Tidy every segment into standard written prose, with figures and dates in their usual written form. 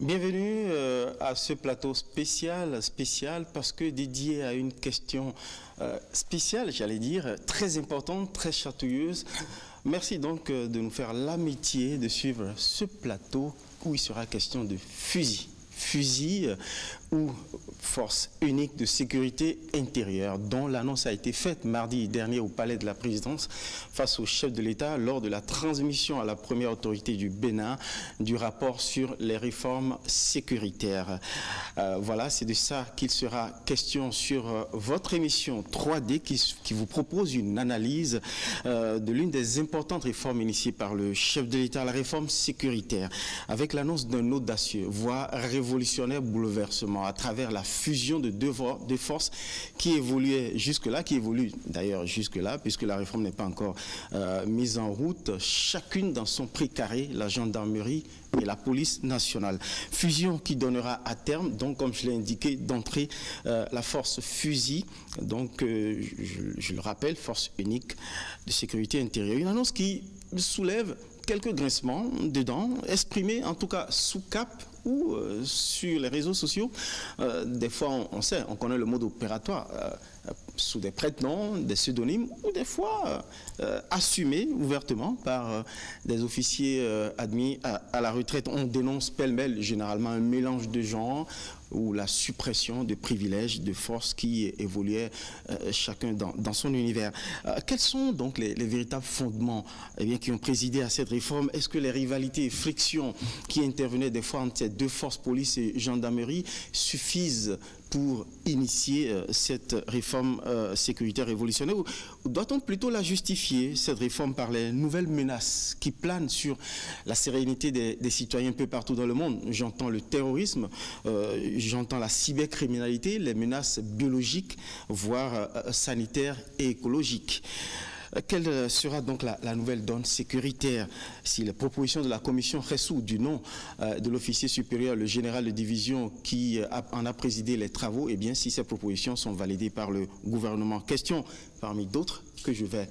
Bienvenue à ce plateau spécial parce que dédié à une question spéciale, j'allais dire, très importante, très chatouilleuse. Merci donc de nous faire l'amitié de suivre ce plateau où il sera question de fusil. Fusil ou force unique de sécurité intérieure dont l'annonce a été faite mardi dernier au palais de la présidence face au chef de l'État lors de la transmission à la première autorité du Bénin du rapport sur les réformes sécuritaires. Voilà, c'est de ça qu'il sera question sur votre émission 3D qui vous propose une analyse de l'une des importantes réformes initiées par le chef de l'État, la réforme sécuritaire, avec l'annonce d'un audacieux, voire révolutionnaire bouleversement à travers la fusion de deux forces qui évoluaient jusque-là, qui évoluent d'ailleurs jusque-là, puisque la réforme n'est pas encore mise en route, chacune dans son précaré, la gendarmerie et la police nationale. Fusion qui donnera à terme, donc comme je l'ai indiqué d'entrée, la force fusil, donc je le rappelle, force unique de sécurité intérieure. Une annonce qui soulève quelques grincements dedans, exprimés en tout cas sous cap ou sur les réseaux sociaux. Des fois, on sait, on connaît le mode opératoire, sous des prénoms, des pseudonymes, ou des fois assumés ouvertement par des officiers admis à la retraite. On dénonce pêle-mêle généralement un mélange de genres ou la suppression de privilèges, de forces qui évoluaient chacun dans son univers. Quels sont donc les véritables fondements qui ont présidé à cette réforme? Est-ce que les rivalités et frictions qui intervenaient des fois entre ces deux forces, police et gendarmerie, suffisent pour initier cette réforme sécuritaire révolutionnaire, ou doit-on plutôt la justifier, cette réforme, par les nouvelles menaces qui planent sur la sérénité des citoyens un peu partout dans le monde? J'entends le terrorisme, j'entends la cybercriminalité, les menaces biologiques, voire sanitaires et écologiques. Quelle sera donc la nouvelle donne sécuritaire si les propositions de la commission Ressou, du nom de l'officier supérieur, le général de division qui en a présidé les travaux, et bien si ces propositions sont validées par le gouvernement? Question parmi d'autres que je vais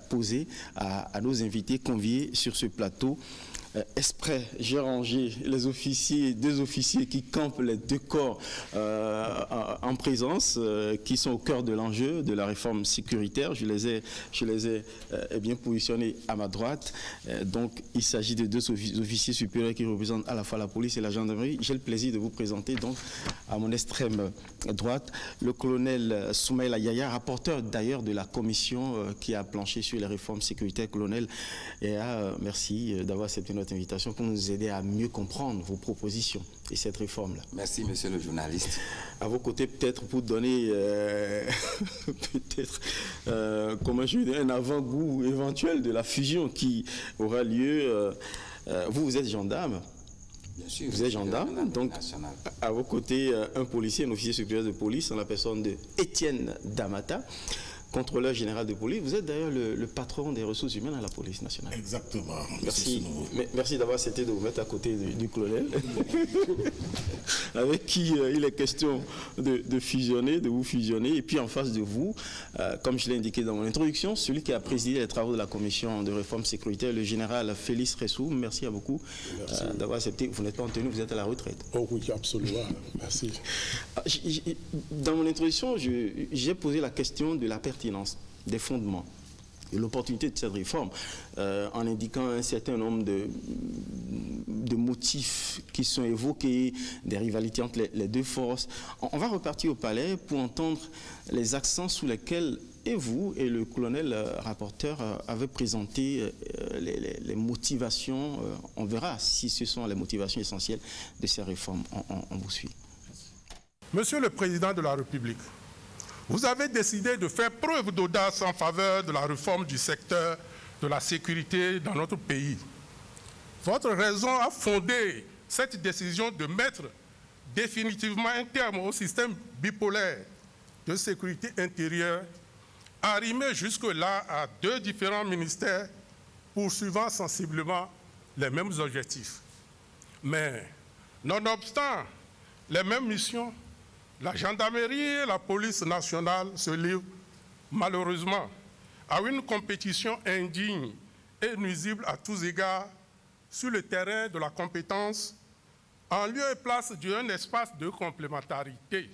poser à nos invités conviés sur ce plateau. Exprès, j'ai rangé les officiers, deux officiers qui campent les deux corps en présence, qui sont au cœur de l'enjeu de la réforme sécuritaire. Je les ai bien positionnés à ma droite. Donc, il s'agit de deux officiers supérieurs qui représentent à la fois la police et la gendarmerie. J'ai le plaisir de vous présenter donc à mon extrême droite le colonel Soumaïla Yaya, rapporteur d'ailleurs de la commission qui a planché sur les réformes sécuritaires. Colonel, merci d'avoir accepté notre invitation pour nous aider à mieux comprendre vos propositions et cette réforme-là. Merci, monsieur le journaliste. À vos côtés, peut-être pour donner comment je dis, un avant-goût éventuel de la fusion qui aura lieu. Vous êtes gendarme. Bien sûr. Vous êtes gendarme, donc à vos côtés, un policier, un officier supérieur de police en la personne de Étienne Damata, contrôleur général de police. Vous êtes d'ailleurs le patron des ressources humaines à la police nationale. Exactement. Merci d'avoir accepté de vous mettre à côté du colonel, avec qui il est question de fusionner, de vous fusionner. Et puis en face de vous, comme je l'ai indiqué dans mon introduction, celui qui a présidé les travaux de la commission de réforme sécuritaire, le général Félix Ressou. Merci à beaucoup d'avoir accepté. Vous n'êtes pas en tenue, vous êtes à la retraite. Oh oui, absolument. Merci. Dans mon introduction, j'ai posé la question de la pertinence, des fondements, de l'opportunité de cette réforme, en indiquant un certain nombre de motifs qui sont évoqués, des rivalités entre les deux forces. On va repartir au palais pour entendre les accents sous lesquels et vous et le colonel rapporteur avez présenté les motivations. On verra si ce sont les motivations essentielles de ces réformes. On vous suit. Monsieur le Président de la République, vous avez décidé de faire preuve d'audace en faveur de la réforme du secteur de la sécurité dans notre pays. Votre raison a fondé cette décision de mettre définitivement un terme au système bipolaire de sécurité intérieure, arrimé jusque-là à deux différents ministères poursuivant sensiblement les mêmes objectifs. Mais, nonobstant les mêmes missions, la gendarmerie et la police nationale se livrent malheureusement à une compétition indigne et nuisible à tous égards sur le terrain de la compétence en lieu et place d'un espace de complémentarité.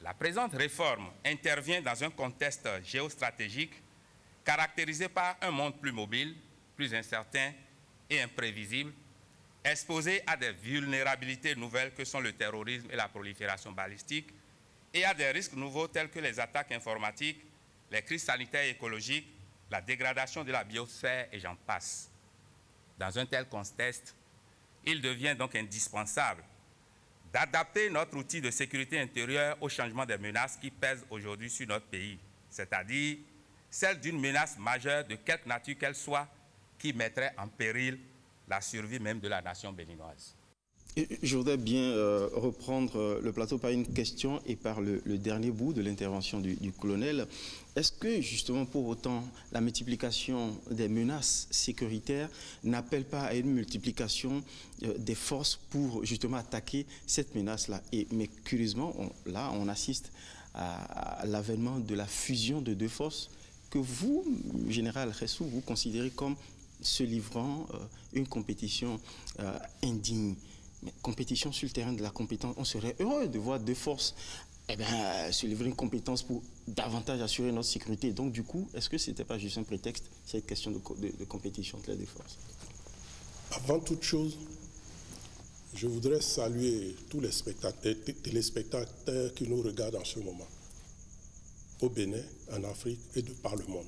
La présente réforme intervient dans un contexte géostratégique caractérisé par un monde plus mobile, plus incertain et imprévisible, exposé à des vulnérabilités nouvelles que sont le terrorisme et la prolifération balistique, et à des risques nouveaux tels que les attaques informatiques, les crises sanitaires et écologiques, la dégradation de la biosphère et j'en passe. Dans un tel contexte, il devient donc indispensable d'adapter notre outil de sécurité intérieure au changement des menaces qui pèsent aujourd'hui sur notre pays, c'est-à-dire celle d'une menace majeure de quelque nature qu'elle soit qui mettrait en péril la survie même de la nation béninoise. Je voudrais bien reprendre le plateau par une question et par le dernier bout de l'intervention du colonel. Est-ce que justement pour autant la multiplication des menaces sécuritaires n'appelle pas à une multiplication des forces pour justement attaquer cette menace-là? Mais curieusement, là on assiste à l'avènement de la fusion de deux forces que vous, Général Ressou, vous considérez comme se livrant une compétition indigne. Mais compétition sur le terrain de la compétence, on serait heureux de voir deux forces se livrer une compétence pour davantage assurer notre sécurité. Donc du coup, est-ce que ce n'était pas juste un prétexte, cette question de compétition entre les deux forces? Avant toute chose, je voudrais saluer tous les téléspectateurs qui nous regardent en ce moment, au Bénin, en Afrique et de par le monde.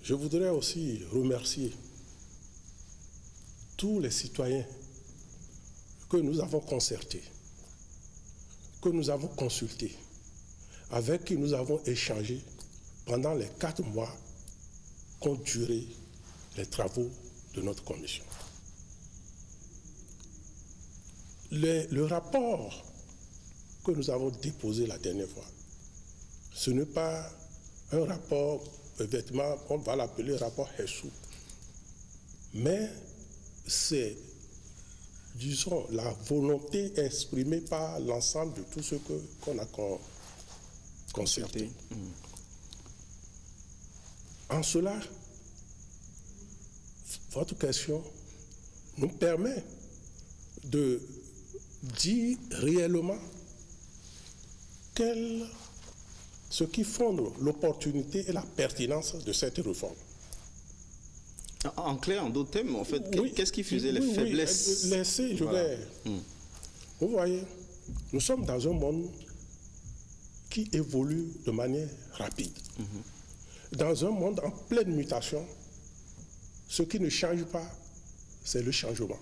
Je voudrais aussi remercier tous les citoyens que nous avons concertés, que nous avons consultés, avec qui nous avons échangé pendant les 4 mois qu'ont duré les travaux de notre commission. Le rapport que nous avons déposé la dernière fois, ce n'est pas un rapport, effectivement, on va l'appeler rapport Hessou, mais c'est, disons, la volonté exprimée par l'ensemble de tout ce qu'on a concerté. En cela, votre question nous permet de dire réellement ce qui fonde l'opportunité et la pertinence de cette réforme. En clair, en d'autres termes, en fait, qu'est-ce qui faisait les faiblesses? Vous voyez, nous sommes dans un monde qui évolue de manière rapide. Dans un monde en pleine mutation, ce qui ne change pas, c'est le changement.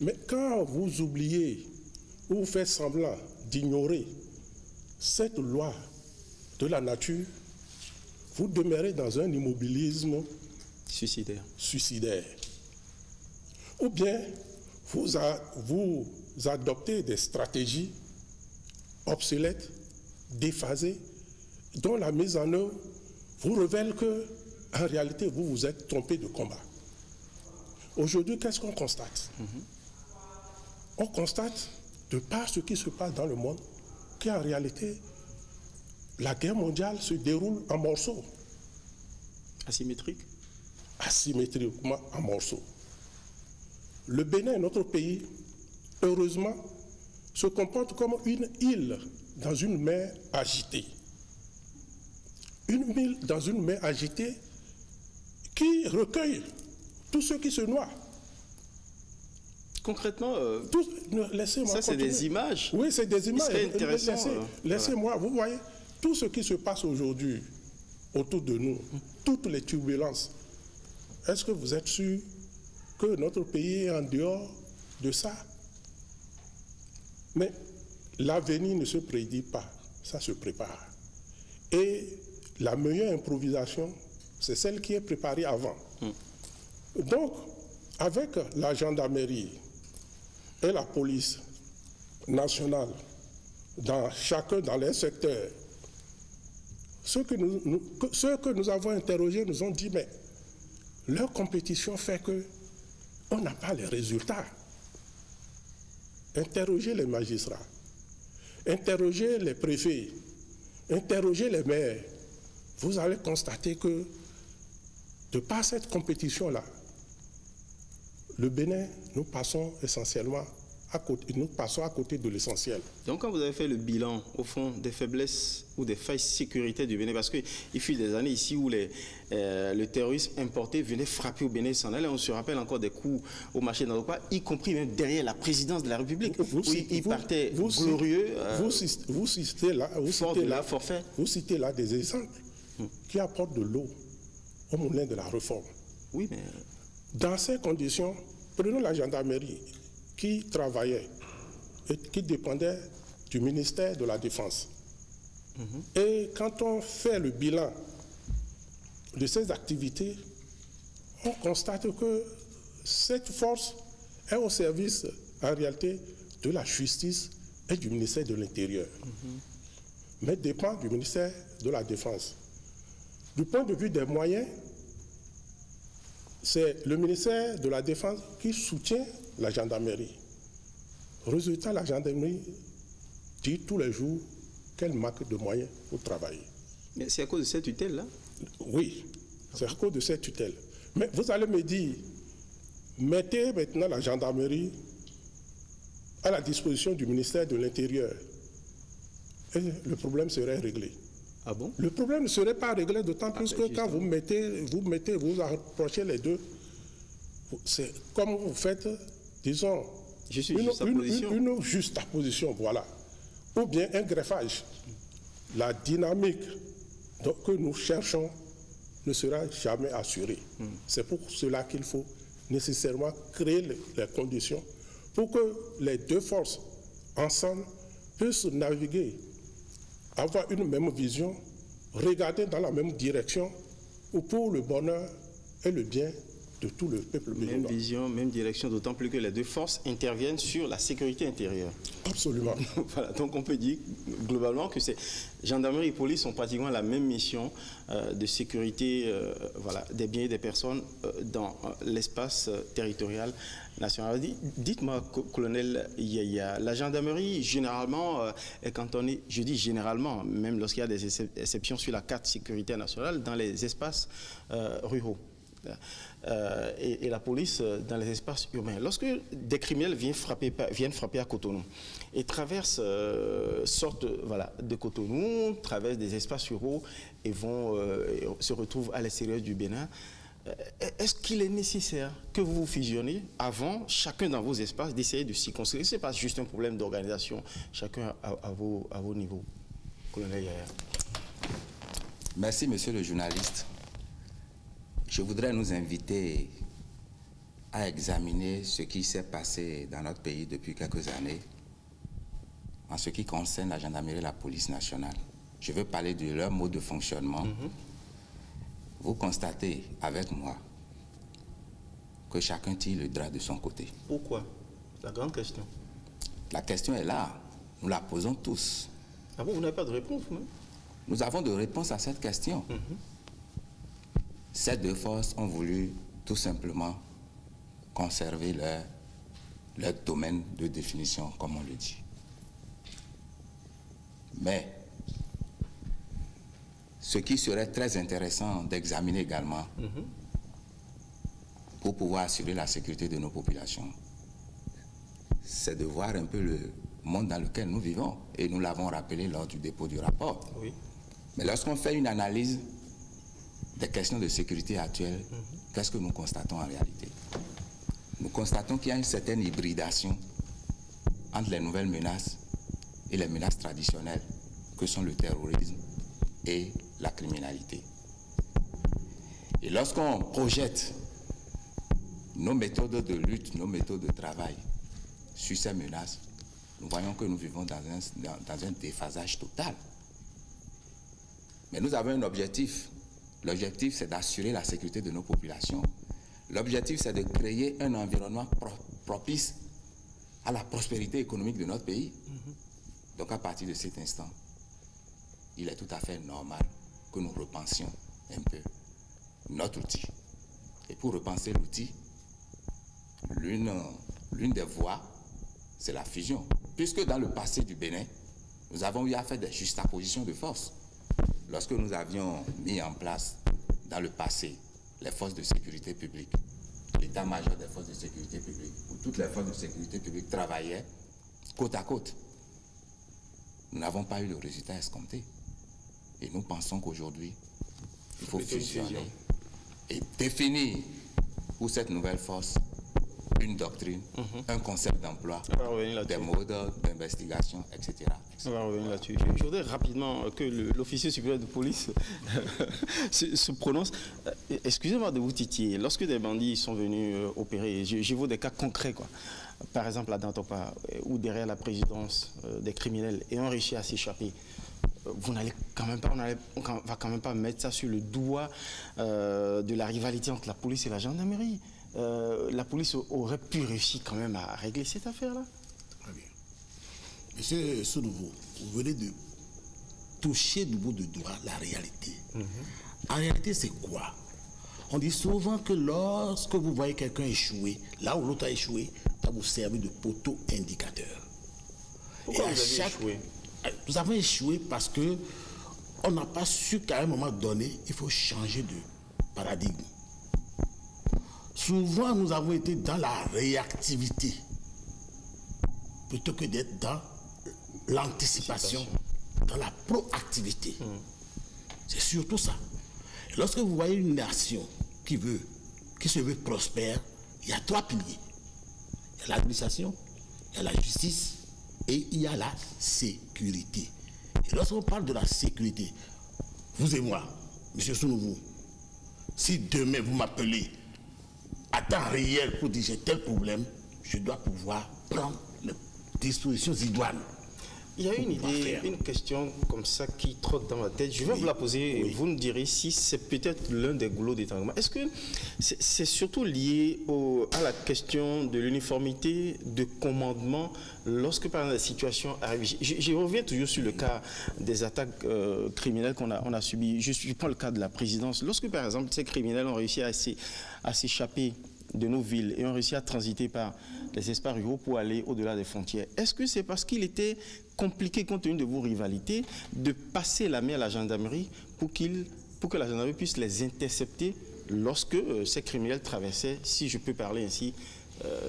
Mais quand vous oubliez ou vous faites semblant d'ignorer cette loi de la nature, vous demeurez dans un immobilisme suicidaire. Ou bien vous adoptez des stratégies obsolètes, déphasées, dont la mise en œuvre vous révèle que, en réalité, vous vous êtes trompé de combat. Aujourd'hui, qu'est-ce qu'on constate? On constate, de par ce qui se passe dans le monde, qu'en réalité, la guerre mondiale se déroule en morceaux. Asymétriquement en morceaux. Le Bénin, notre pays, heureusement, se comporte comme une île dans une mer agitée. Une île dans une mer agitée qui recueille tous ceux qui se noient. Concrètement, laissez-moi ça c'est des images. Oui, c'est des images. Laissez-moi, voilà. Vous voyez, tout ce qui se passe aujourd'hui autour de nous, toutes les turbulences, est-ce que vous êtes sûr que notre pays est en dehors de ça? Mais l'avenir ne se prédit pas, ça se prépare. Et la meilleure improvisation, c'est celle qui est préparée avant. Donc, avec la gendarmerie et la police nationale, chacun dans les secteurs, ceux que nous avons interrogés nous ont dit, mais leur compétition fait qu'on n'a pas les résultats. Interrogez les magistrats, interrogez les préfets, interrogez les maires. Vous allez constater que, de par cette compétition-là, le Bénin, nous passons essentiellement à côté de l'essentiel. Donc quand vous avez fait le bilan, au fond, des faiblesses ou des failles sécuritaires du Bénin, parce qu'il fut des années ici où le terrorisme importé venait frapper au Bénin sans aller, on se rappelle encore des coups au marché d'Andokwa, y compris même derrière la présidence de la République, où il partait glorieux. Vous citez là des exemples qui apportent de l'eau au moulin de la réforme. Oui, mais... Dans ces conditions, prenons la gendarmerie qui travaillait et qui dépendait du ministère de la Défense. Et quand on fait le bilan de ces activités, on constate que cette force est au service, en réalité, de la justice et du ministère de l'Intérieur, mais dépend du ministère de la Défense. Du point de vue des moyens, c'est le ministère de la Défense qui soutient la gendarmerie. Résultat, la gendarmerie dit tous les jours qu'elle manque de moyens pour travailler. Mais c'est à cause de cette tutelle-là? Oui, c'est à cause de cette tutelle. Mais vous allez me dire, mettez maintenant la gendarmerie à la disposition du ministère de l'Intérieur et le problème serait réglé. Ah bon? Le problème ne serait pas réglé, d'autant plus que quand vous approchez les deux, c'est comme vous faites, disons, une juxtaposition, voilà, ou bien un greffage. La dynamique que nous cherchons ne sera jamais assurée. C'est pour cela qu'il faut nécessairement créer les conditions pour que les deux forces, ensemble, puissent naviguer, avoir une même vision, regarder dans la même direction pour le bonheur et le bien de tout le peuple béninois. Même vision, même direction, d'autant plus que les deux forces interviennent sur la sécurité intérieure. Absolument. Voilà, donc on peut dire globalement que gendarmerie et police ont pratiquement la même mission de sécurité voilà, des biens et des personnes dans l'espace territorial national. Dites-moi, colonel Yaya, la gendarmerie généralement est cantonnée, je dis généralement, même lorsqu'il y a des exceptions sur la carte sécuritaire nationale, dans les espaces ruraux. Et la police dans les espaces urbains. Lorsque des criminels viennent frapper à Cotonou et traversent, sortent voilà, de Cotonou, traversent des espaces ruraux et se retrouvent à l'extérieur du Bénin, est-ce qu'il est nécessaire que vous vous fusionnez avant, chacun dans vos espaces, d'essayer de s'y construire? Ce n'est pas juste un problème d'organisation, chacun à vos niveaux. Colonel Yaya. Merci, monsieur le journaliste. Je voudrais nous inviter à examiner ce qui s'est passé dans notre pays depuis quelques années en ce qui concerne la gendarmerie et la police nationale. Je veux parler de leur mode de fonctionnement. Vous constatez avec moi que chacun tire le drap de son côté. Pourquoi? La grande question. La question est là. Nous la posons tous. Ah bon, vous n'avez pas de réponse, non? Nous avons de réponse à cette question. Ces deux forces ont voulu tout simplement conserver leur domaine de définition, comme on le dit. Mais ce qui serait très intéressant d'examiner également pour pouvoir assurer la sécurité de nos populations, c'est de voir un peu le monde dans lequel nous vivons. Et nous l'avons rappelé lors du dépôt du rapport. Oui. Mais lorsqu'on fait une analyse des questions de sécurité actuelles, qu'est-ce que nous constatons en réalité? Nous constatons qu'il y a une certaine hybridation entre les nouvelles menaces et les menaces traditionnelles, que sont le terrorisme et la criminalité. Et lorsqu'on projette nos méthodes de lutte, nos méthodes de travail sur ces menaces, nous voyons que nous vivons dans un déphasage total. Mais nous avons un objectif. L'objectif, c'est d'assurer la sécurité de nos populations. L'objectif, c'est de créer un environnement propice à la prospérité économique de notre pays. Donc, à partir de cet instant, il est tout à fait normal que nous repensions un peu notre outil. Et pour repenser l'outil, l'une des voies, c'est la fusion. Puisque dans le passé du Bénin, nous avons eu à faire des juxtapositions de forces. Lorsque nous avions mis en place, dans le passé, les forces de sécurité publique, les l'état-major des forces de sécurité publique, où toutes les forces de sécurité publique travaillaient côte à côte. Nous n'avons pas eu le résultat escompté. Et nous pensons qu'aujourd'hui, il faut fusionner et définir pour cette nouvelle force une doctrine, un concept d'emploi, des modes d'investigation, etc. On va revenir là-dessus. Je voudrais rapidement que l'officier supérieur de police se prononce. Excusez-moi de vous titiller. Lorsque des bandits sont venus opérer, je vois des cas concrets, quoi. Par exemple à Dantopa, ou derrière la présidence des criminels, et ont réussi à s'échapper. Vous n'allez quand même pas, on va quand même pas mettre ça sur le doigt de la rivalité entre la police et la gendarmerie. La police aurait pu réussir quand même à régler cette affaire-là. Très bien. Monsieur Sounouveau, vous venez de toucher du bout de doigt la réalité. En réalité, c'est quoi? On dit souvent que lorsque vous voyez quelqu'un échouer, là où l'autre a échoué, ça vous servir de poteau indicateur. Pourquoi vous avez échoué? Nous avons échoué parce que on n'a pas su qu'à un moment donné, il faut changer de paradigme. Souvent, nous avons été dans la réactivité plutôt que d'être dans l'anticipation, dans la proactivité. C'est surtout ça. Et lorsque vous voyez une nation qui se veut prospère, il y a trois piliers. Il y a l'administration, il y a la justice et il y a la sécurité. Et lorsqu'on parle de la sécurité, vous et moi, M. Sounouveau, si demain vous m'appelez à temps réel pour dire j'ai tel problème, je dois pouvoir prendre les dispositions idoines. Il y a une idée, une question comme ça qui trotte dans ma tête. Je vais vous la poser et vous nous direz si c'est peut-être l'un des goulots d'étranglement. Est-ce que c'est surtout lié à la question de l'uniformité de commandement lorsque par exemple la situation arrive? Je reviens toujours sur le cas des attaques criminelles qu'on a subies. Je prends le cas de la présidence. Lorsque par exemple ces criminels ont réussi à s'échapper de nos villes et ont réussi à transiter par les espaces ruraux pour aller au-delà des frontières, est-ce que c'est parce qu'il était compliqué, compte tenu de vos rivalités, de passer la main à la gendarmerie pour que la gendarmerie puisse les intercepter lorsque ces criminels traversaient, si je peux parler ainsi,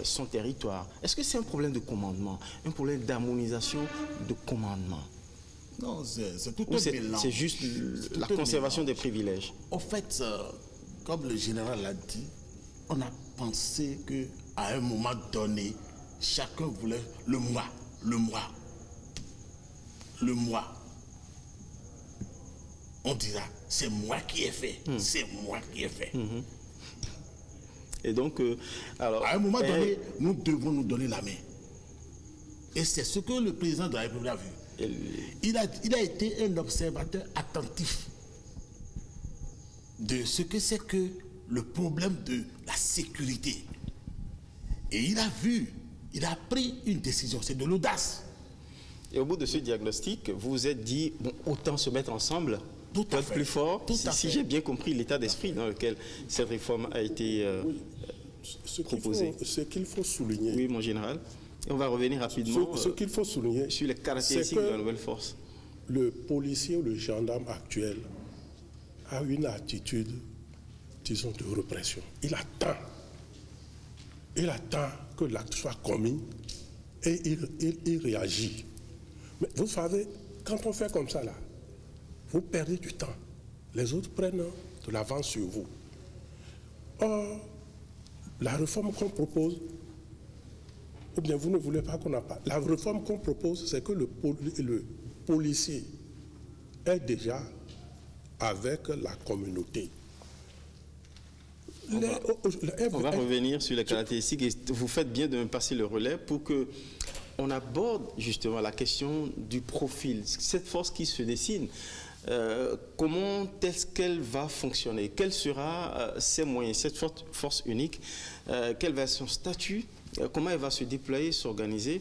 son territoire? Est-ce que c'est un problème de commandement, un problème d'harmonisation de commandement? Non, c'est tout un mélange. C'est juste la conservation des privilèges? Au fait, comme le général l'a dit, on a pensé qu'à un moment donné, chacun voulait le moi. On dira, c'est moi qui ai fait, c'est moi qui ai fait. Et donc, alors, à un moment donné, nous devons nous donner la main. Et c'est ce que le président de la République a vu. Il a été un observateur attentif de ce que c'est que le problème de la sécurité. Et il a pris une décision, c'est de l'audace. Et au bout de ce diagnostic, vous vous êtes dit, bon, autant se mettre ensemble pour être plus fort, si j'ai bien compris l'état d'esprit dans lequel cette réforme a été proposée. Ce qu'il faut souligner. Oui, mon général. Et on va revenir rapidement ce qu'il faut souligner, sur les caractéristiques de la nouvelle force. Le policier ou le gendarme actuel a une attitude, disons, de répression. Il attend que l'acte soit commis et il réagit. Mais vous savez, quand on fait comme ça, là, vous perdez du temps. Les autres prennent de l'avance sur vous. Or, la réforme qu'on propose, ou bien vous ne voulez pas qu'on en parle, la réforme qu'on propose, c'est que le policier est déjà avec la communauté. On va revenir sur les caractéristiques et vous faites bien de me passer le relais pour que on aborde justement la question du profil, cette force qui se dessine. Comment est-ce qu'elle va fonctionner? Quels seront ses moyens, cette force unique? Quel va être son statut? Comment elle va se déployer, s'organiser?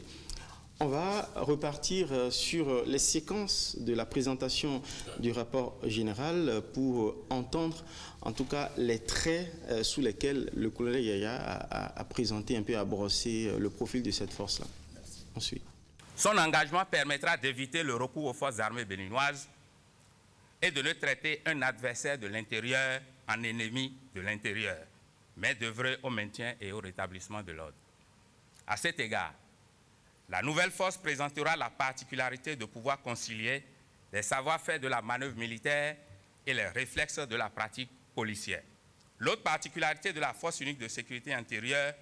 On va repartir sur les séquences de la présentation du rapport général pour entendre en tout cas les traits sous lesquels le colonel Yaya a présenté un peu, a brossé le profil de cette force-là. Ensuite. Son engagement permettra d'éviter le recours aux forces armées béninoises et de ne traiter un adversaire de l'intérieur en ennemi de l'intérieur. mais d'œuvrer au maintien et au rétablissement de l'ordre. À cet égard, la nouvelle force présentera la particularité de pouvoir concilier les savoir-faire de la manœuvre militaire et les réflexes de la pratique policière. L'autre particularité de la force unique de sécurité intérieure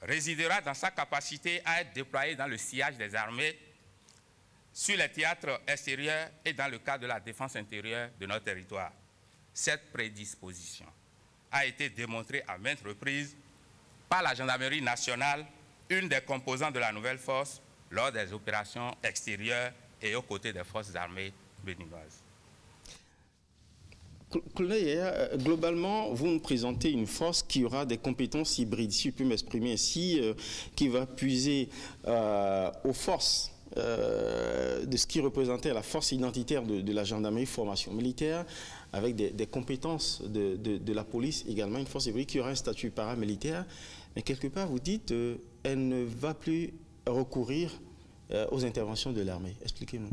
résidera dans sa capacité à être déployée dans le sillage des armées, sur les théâtres extérieurs et dans le cadre de la défense intérieure de notre territoire. Cette prédisposition a été démontrée à maintes reprises par la gendarmerie nationale, une des composantes de la nouvelle force, lors des opérations extérieures et aux côtés des forces armées béninoises. Globalement, vous nous présentez une force qui aura des compétences hybrides, si je peux m'exprimer ainsi, qui va puiser aux forces de ce qui représentait la force identitaire de la gendarmerie formation militaire, avec des compétences de la police également, une force hybride qui aura un statut paramilitaire. Mais quelque part, vous dites elle ne va plus recourir aux interventions de l'armée. Expliquez-nous.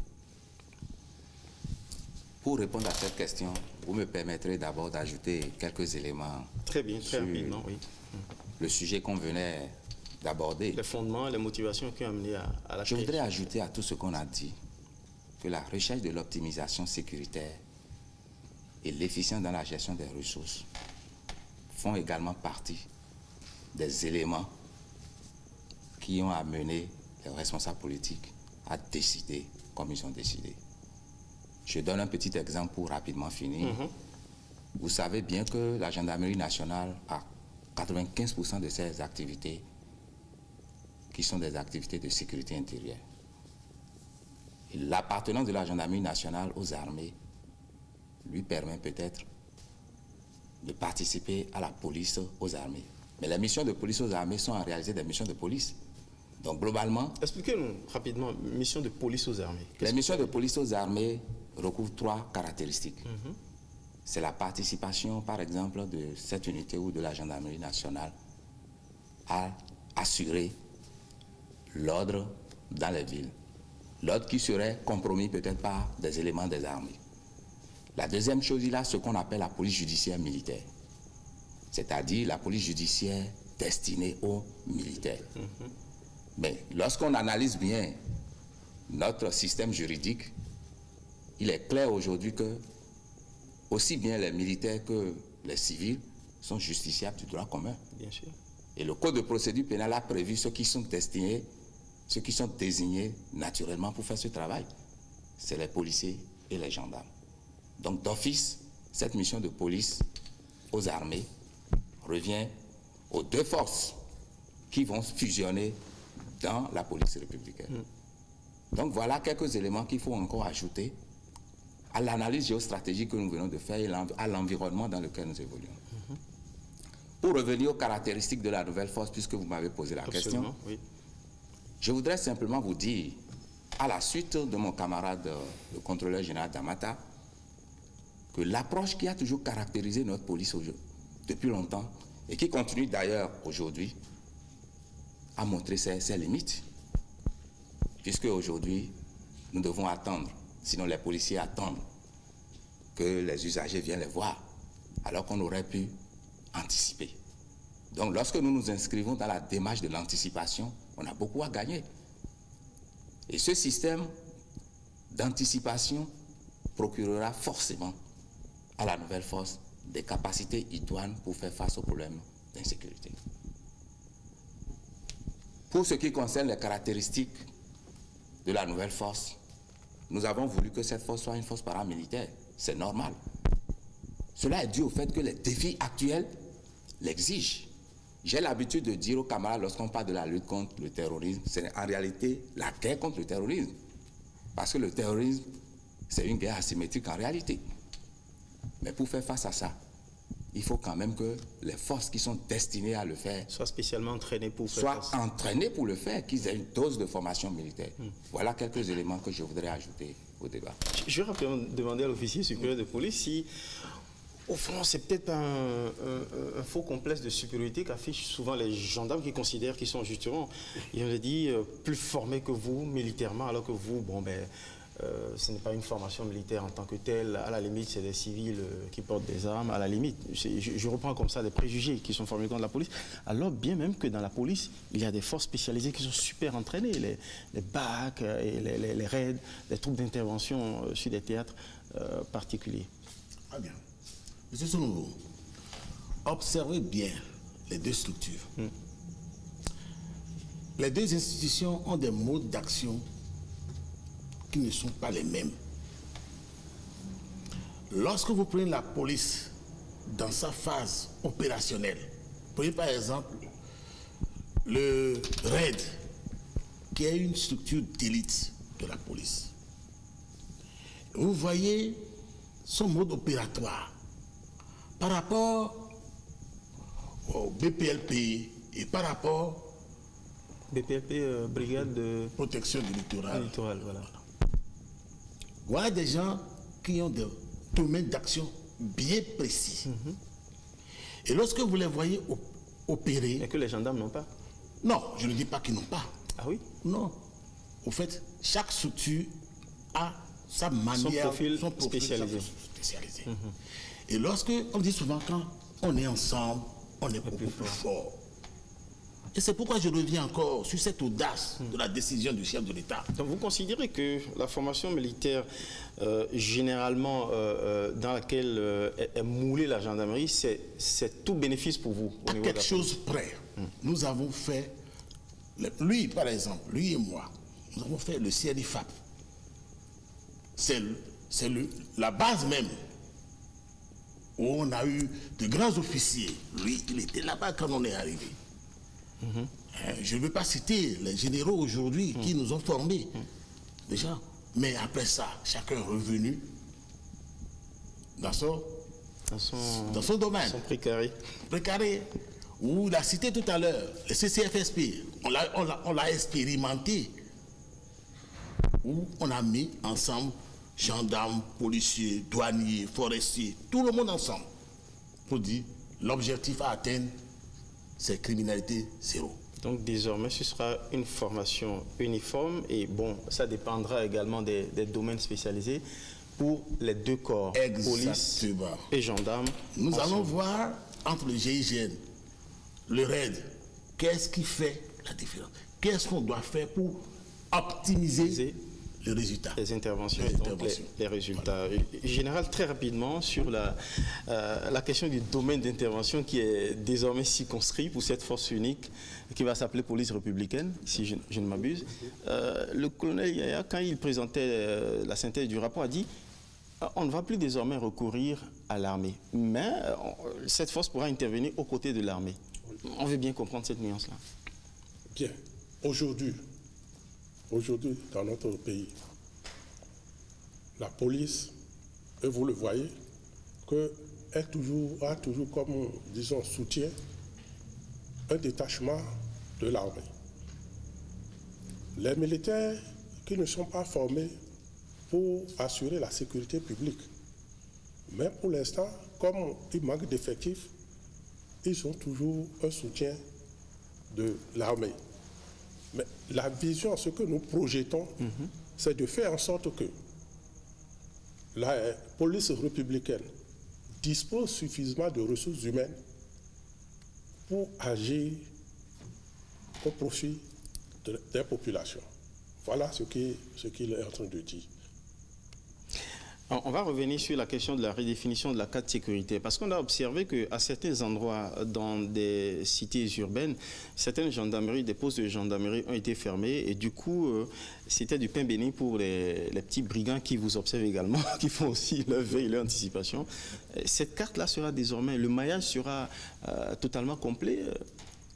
Pour répondre à cette question, vous me permettrez d'abord d'ajouter quelques éléments. Très bien, très rapidement, oui. Le sujet qu'on venait d'aborder. Les fondements, les motivations qui ont amené à la Je voudrais ajouter à tout ce qu'on a dit que la recherche de l'optimisation sécuritaire et l'efficience dans la gestion des ressources font également partie des éléments qui ont amené les responsables politiques à décider comme ils ont décidé. Je donne un petit exemple pour rapidement finir. Vous savez bien que la gendarmerie nationale a 95% de ses activités qui sont des activités de sécurité intérieure. L'appartenance de la gendarmerie nationale aux armées lui permet peut-être de participer à la police aux armées. Mais les missions de police aux armées sont en réalité des missions de police. Donc globalement... Expliquez-nous rapidement, mission de police aux armées. Les missions de police aux armées recouvrent 3 caractéristiques. C'est la participation, par exemple, de cette unité ou de la gendarmerie nationale à assurer l'ordre dans les villes. L'ordre qui serait compromis peut-être par des éléments des armées. La deuxième chose, il y a ce qu'on appelle la police judiciaire militaire. C'est-à-dire la police judiciaire destinée aux militaires. Mais lorsqu'on analyse bien notre système juridique, il est clair aujourd'hui que aussi bien les militaires que les civils sont justiciables du droit commun. Bien sûr. Et le Code de procédure pénale a prévu ceux qui sont destinés, ceux qui sont désignés naturellement pour faire ce travail. C'est les policiers et les gendarmes. Donc d'office, cette mission de police aux armées revient aux 2 forces qui vont fusionner dans la police républicaine. Donc voilà quelques éléments qu'il faut encore ajouter à l'analyse géostratégique que nous venons de faire et à l'environnement dans lequel nous évoluons. Pour revenir aux caractéristiques de la nouvelle force, puisque vous m'avez posé la question, oui. Je voudrais simplement vous dire, à la suite de mon camarade, le contrôleur général d'Amata, que l'approche qui a toujours caractérisé notre police depuis longtemps, et qui continue d'ailleurs aujourd'hui, a montré ses limites. Puisque aujourd'hui, nous devons attendre, sinon les policiers attendent que les usagers viennent les voir, alors qu'on aurait pu anticiper. Donc lorsque nous nous inscrivons dans la démarche de l'anticipation, on a beaucoup à gagner. Et ce système d'anticipation procurera forcément à la nouvelle force des capacités idoines pour faire face aux problèmes d'insécurité. Pour ce qui concerne les caractéristiques de la nouvelle force, nous avons voulu que cette force soit une force paramilitaire. C'est normal. Cela est dû au fait que les défis actuels l'exigent. J'ai l'habitude de dire aux camarades, lorsqu'on parle de la lutte contre le terrorisme, c'est en réalité la guerre contre le terrorisme. Parce que le terrorisme, c'est une guerre asymétrique en réalité. Mais pour faire face à ça, il faut quand même que les forces qui sont destinées à le faire soient spécialement entraînées pour le faire, qu'ils aient une dose de formation militaire. Voilà quelques éléments que je voudrais ajouter au débat. Je vais rapidement demander à l'officier supérieur de police si, au fond, c'est peut-être un faux complexe de supériorité qu'affichent souvent les gendarmes qui considèrent qu'ils sont justement, ils ont dit, plus formés que vous militairement, alors que vous, bon, ben, ce n'est pas une formation militaire en tant que telle. À la limite, c'est des civils qui portent des armes. À la limite, je reprends comme ça des préjugés qui sont formés contre la police. Alors, bien même que dans la police, il y a des forces spécialisées qui sont super entraînées. Les BAC, et les raids, les troupes d'intervention sur des théâtres particuliers. Ah bien. Monsieur Sounouveau, observez bien les deux structures. Les deux institutions ont des modes d'action qui ne sont pas les mêmes. Lorsque vous prenez la police dans sa phase opérationnelle, prenez par exemple le RAID, qui est une structure d'élite de la police. Vous voyez son mode opératoire par rapport au BPLP et par rapport BPLP, brigade de protection du littoral. Voilà. Voilà des gens qui ont des domaines d'action bien précis. Et lorsque vous les voyez opérer... Et que les gendarmes n'ont pas? Non, je ne dis pas qu'ils n'ont pas. Ah oui? Non. Au fait, chaque structure a sa manière... Son profil spécialisé. Et lorsque, on dit souvent, quand on est ensemble, on est beaucoup plus fort. Et c'est pourquoi je reviens encore sur cette audace de la décision du chef de l'État. Donc vous considérez que la formation militaire, généralement, dans laquelle est moulée la gendarmerie, c'est tout bénéfice pour vous au à niveau quelque de la chose près. Nous avons fait, lui par exemple, lui et moi, nous avons fait le CNIFAP. C'est la base même où on a eu de grands officiers. Lui, il était là-bas quand on est arrivé. Je ne veux pas citer les généraux aujourd'hui qui nous ont formés, déjà. Mais après ça, chacun est revenu dans son domaine. Son précaré. Précaré. Ou l'a cité tout à l'heure, le CCFSP, on l'a expérimenté. Où on a mis ensemble gendarmes, policiers, douaniers, forestiers, tout le monde ensemble. Pour dire, l'objectif à atteindre, c'est criminalité zéro. Donc désormais, ce sera une formation uniforme et bon, ça dépendra également des domaines spécialisés pour les deux corps, police et gendarmes. Nous allons voir entre le GIGN, le RAID, qu'est-ce qui fait la différence? Qu'est-ce qu'on doit faire pour optimiser le résultat? Les interventions, les résultats. Voilà. Général, très rapidement, sur la question du domaine d'intervention qui est désormais circonscrit pour cette force unique qui va s'appeler police républicaine, si je ne m'abuse. Le colonel Yaya, quand il présentait la synthèse du rapport, a dit on ne va plus désormais recourir à l'armée, mais cette force pourra intervenir aux côtés de l'armée. On veut bien comprendre cette nuance-là. Bien. Aujourd'hui, dans notre pays, la police, et vous le voyez, a toujours comme, disons, soutien un détachement de l'armée. Les militaires qui ne sont pas formés pour assurer la sécurité publique, mais pour l'instant, comme il manque d'effectifs, ils ont toujours un soutien de l'armée. Mais la vision, ce que nous projetons, c'est de faire en sorte que la police républicaine dispose suffisamment de ressources humaines pour agir au profit des populations. Voilà ce qu'il est en train de dire. On va revenir sur la question de la redéfinition de la carte sécurité, parce qu'on a observé qu'à certains endroits, dans des cités urbaines, certaines gendarmeries, des postes de gendarmerie ont été fermés, et du coup, c'était du pain béni pour les petits brigands qui vous observent également, qui font aussi leur veille, leur anticipation. Cette carte-là sera désormais, le maillage sera totalement complet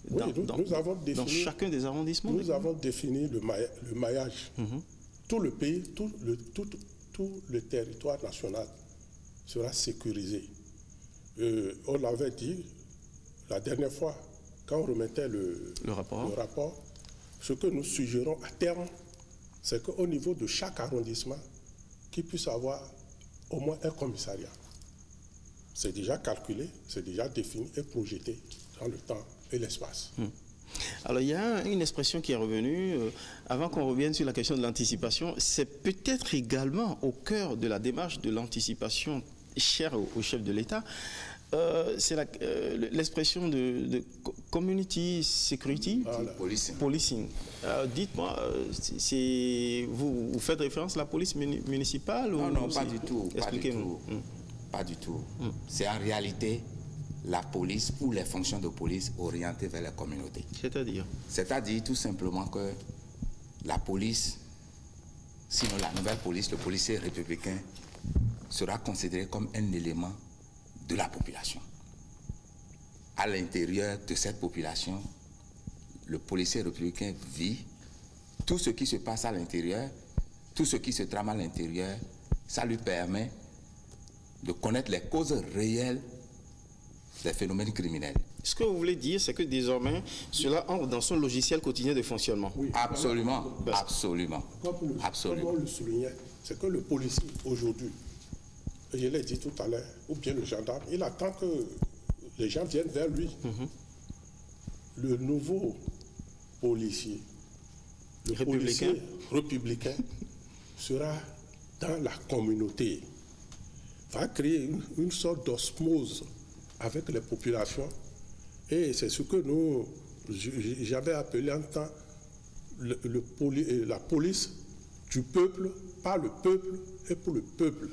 dans chacun des arrondissements. Nous avons défini le maillage. Tout le pays, tout le territoire national sera sécurisé. On l'avait dit la dernière fois, quand on remettait le rapport, ce que nous suggérons à terme, c'est qu'au niveau de chaque arrondissement, qu'il puisse avoir au moins un commissariat. C'est déjà calculé, c'est déjà défini et projeté dans le temps et l'espace. Alors, il y a une expression qui est revenue, avant qu'on revienne sur la question de l'anticipation, c'est peut-être également au cœur de la démarche de l'anticipation chère au chef de l'État. C'est l'expression de community security policing. Dites-moi, vous faites référence à la police municipale? Non, pas du tout. Pas du tout. C'est en réalité la police ou les fonctions de police orientées vers la communauté. C'est-à-dire? C'est-à-dire tout simplement que la police, sinon la nouvelle police, le policier républicain, sera considéré comme un élément de la population. À l'intérieur de cette population, le policier républicain vit. Tout ce qui se passe à l'intérieur, tout ce qui se trame à l'intérieur, ça lui permet de connaître les causes réelles des phénomènes criminels. Ce que vous voulez dire, c'est que désormais, cela entre dans son logiciel quotidien de fonctionnement. Oui, absolument, absolument. Comme on le soulignait, c'est que le policier aujourd'hui, je l'ai dit tout à l'heure, ou bien le gendarme, il attend que les gens viennent vers lui. Le nouveau policier, le policier républicain sera dans la communauté, va créer une sorte d'osmose avec les populations. Et c'est ce que j'avais appelé en temps la police du peuple, par le peuple et pour le peuple.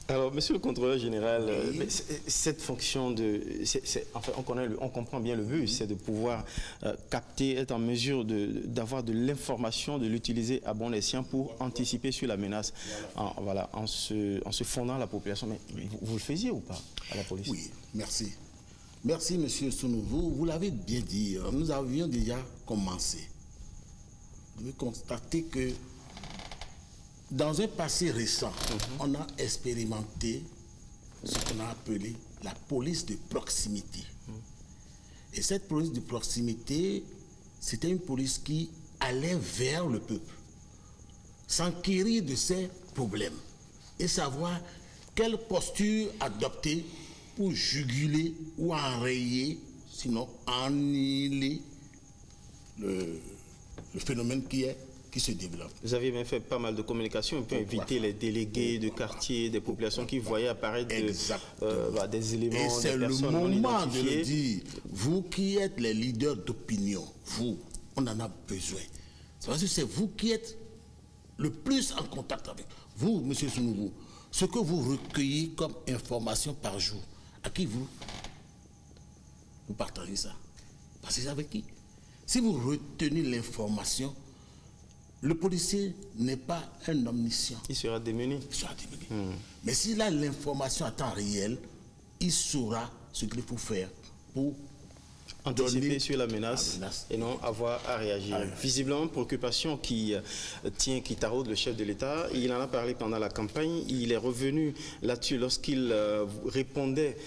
Alors, monsieur le contrôleur général, cette fonction enfin, on comprend bien le but, c'est de pouvoir capter, être en mesure d'avoir de l'information, de l'utiliser à bon escient pour anticiper sur la menace, en se fondant à la population. Mais vous le faisiez ou pas à la police? Oui, merci. Merci, monsieur Sounouveau. Vous l'avez bien dit, nous avions déjà commencé. Vous devez constater que dans un passé récent, on a expérimenté ce qu'on a appelé la police de proximité. Et cette police de proximité, c'était une police qui allait vers le peuple, s'enquérir de ses problèmes et savoir quelle posture adopter pour juguler ou enrayer, sinon annihiler le phénomène qui se développe. Vous avez même fait pas mal de communication pour éviter les délégués de quartier, des populations qui voyaient apparaître des éléments, et c'est le moment de le dire. Vous qui êtes les leaders d'opinion, vous, on en a besoin. C'est parce que c'est vous qui êtes le plus en contact avec. Vous, monsieur Sounouveau, ce que vous recueillez comme information par jour, à qui vous partagez ça? Parce que c'est avec qui? Si vous retenez l'information, le policier n'est pas un omniscient. Il sera démuni. Mais s'il a l'information à temps réel, il saura ce qu'il faut faire pour anticiper sur la menace et non avoir à réagir. Visiblement, préoccupation qui taraude le chef de l'État. Il en a parlé pendant la campagne. Il est revenu là-dessus lorsqu'il répondait